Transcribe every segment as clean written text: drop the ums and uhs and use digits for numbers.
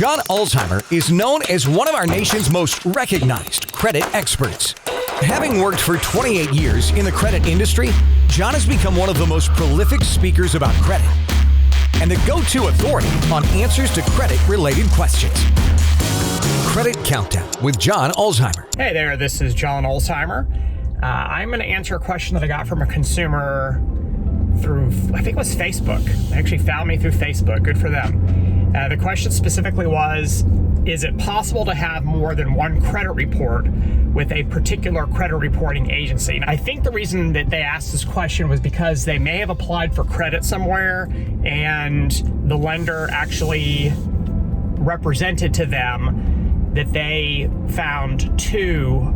John Ulzheimer is known as one of our nation's most recognized credit experts. Having worked for 28 years in the credit industry, John has become one of the most prolific speakers about credit and the go-to authority on answers to credit-related questions. Credit Countdown with John Ulzheimer. Hey there, this is John Ulzheimer. I'm going to answer a question that I got from a consumer through, I think it was Facebook. They actually found me through Facebook. Good for them. The question specifically was, is it possible to have more than one credit report with a particular credit reporting agency? And I think the reason that they asked this question was because they may have applied for credit somewhere and the lender actually represented to them that they found two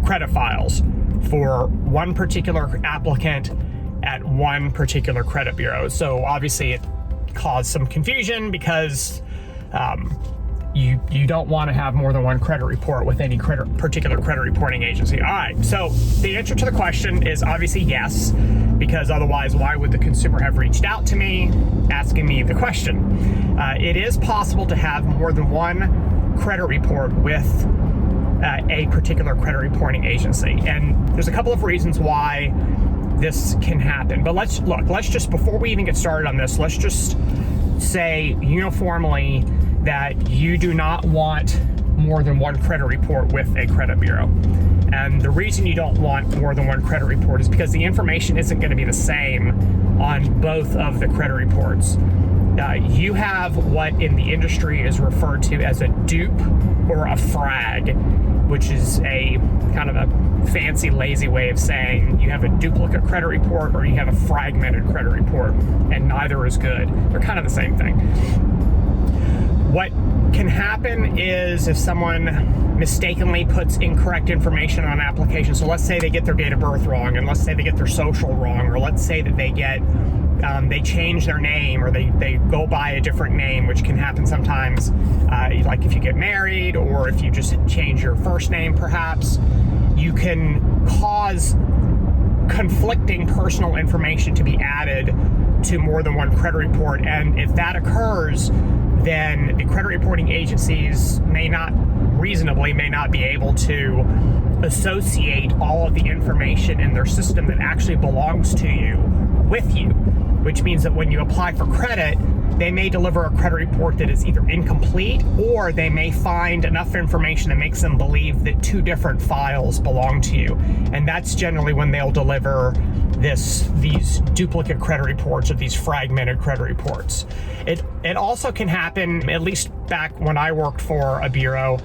credit files for one particular applicant at one particular credit bureau. So obviously it caused some confusion because you don't want to have more than one credit report with any particular credit reporting agency. All right, so the answer to the question is obviously yes, because otherwise why would the consumer have reached out to me asking me the question? It is possible to have more than one credit report with a particular credit reporting agency. And there's a couple of reasons why this can happen. But let's just, before we even get started on this, let's just say uniformly that you do not want more than one credit report with a credit bureau. And the reason you don't want more than one credit report is because the information isn't going to be the same on both of the credit reports. You have what in the industry is referred to as a dupe or a frag, which is a kind of a fancy, lazy way of saying you have a duplicate credit report or you have a fragmented credit report, and neither is good. They're kind of the same thing. What can happen is if someone mistakenly puts incorrect information on an application, so let's say they get their date of birth wrong, and let's say they get their social wrong, or let's say that they get they change their name, or they go by a different name, which can happen sometimes, like if you get married or if you just change your first name perhaps, you can cause conflicting personal information to be added to more than one credit report. And if that occurs, then the credit reporting agencies may not be able to associate all of the information in their system that actually belongs to you with you, which means that when you apply for credit, they may deliver a credit report that is either incomplete, or they may find enough information that makes them believe that two different files belong to you. And that's generally when they'll deliver these duplicate credit reports or these fragmented credit reports. It also can happen, at least back when I worked for a bureau,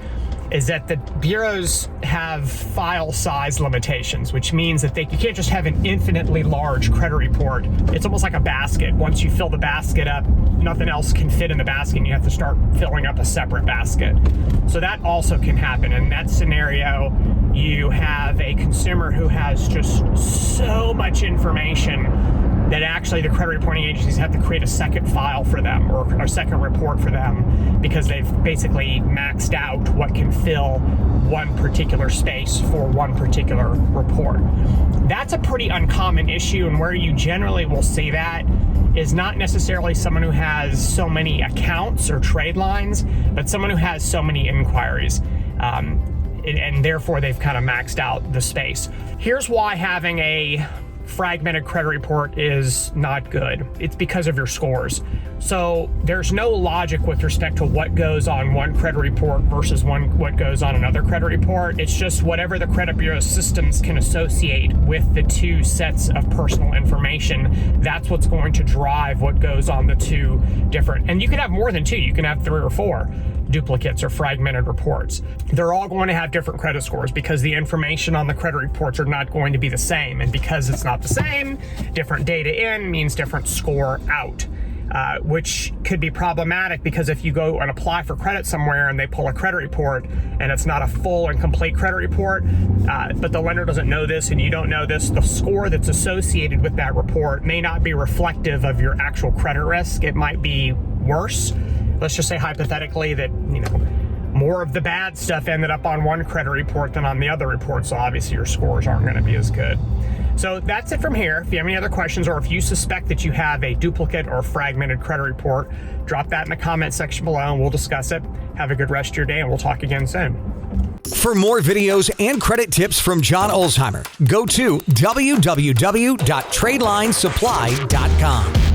is that the bureaus have file size limitations, which means that you can't just have an infinitely large credit report. It's almost like a basket. Once you fill the basket up, nothing else can fit in the basket, and you have to start filling up a separate basket. So that also can happen. In that scenario, you have a consumer who has just so much information that actually the credit reporting agencies have to create a second file for them, or a second report for them, because they've basically maxed out what can fill one particular space for one particular report. That's a pretty uncommon issue, and where you generally will see that is not necessarily someone who has so many accounts or trade lines, but someone who has so many inquiries. And therefore they've kind of maxed out the space. Here's why having a fragmented credit report is not good. It's because of your scores. So there's no logic with respect to what goes on one credit report versus what goes on another credit report. It's just whatever the credit bureau systems can associate with the two sets of personal information, that's what's going to drive what goes on the two different. And you can have more than two. You can have 3 or 4 duplicates or fragmented reports. They're all going to have different credit scores because the information on the credit reports are not going to be the same. And because it's not the same, different data in means different score out. Which could be problematic, because if you go and apply for credit somewhere and they pull a credit report and it's not a full and complete credit report, but the lender doesn't know this and you don't know this, the score that's associated with that report may not be reflective of your actual credit risk. It might be worse. Let's just say hypothetically that, more of the bad stuff ended up on one credit report than on the other report, so obviously your scores aren't going to be as good. So that's it from here. If you have any other questions, or if you suspect that you have a duplicate or fragmented credit report, drop that in the comment section below and we'll discuss it. Have a good rest of your day and we'll talk again soon. For more videos and credit tips from John Ulzheimer, go to www.tradelinesupply.com.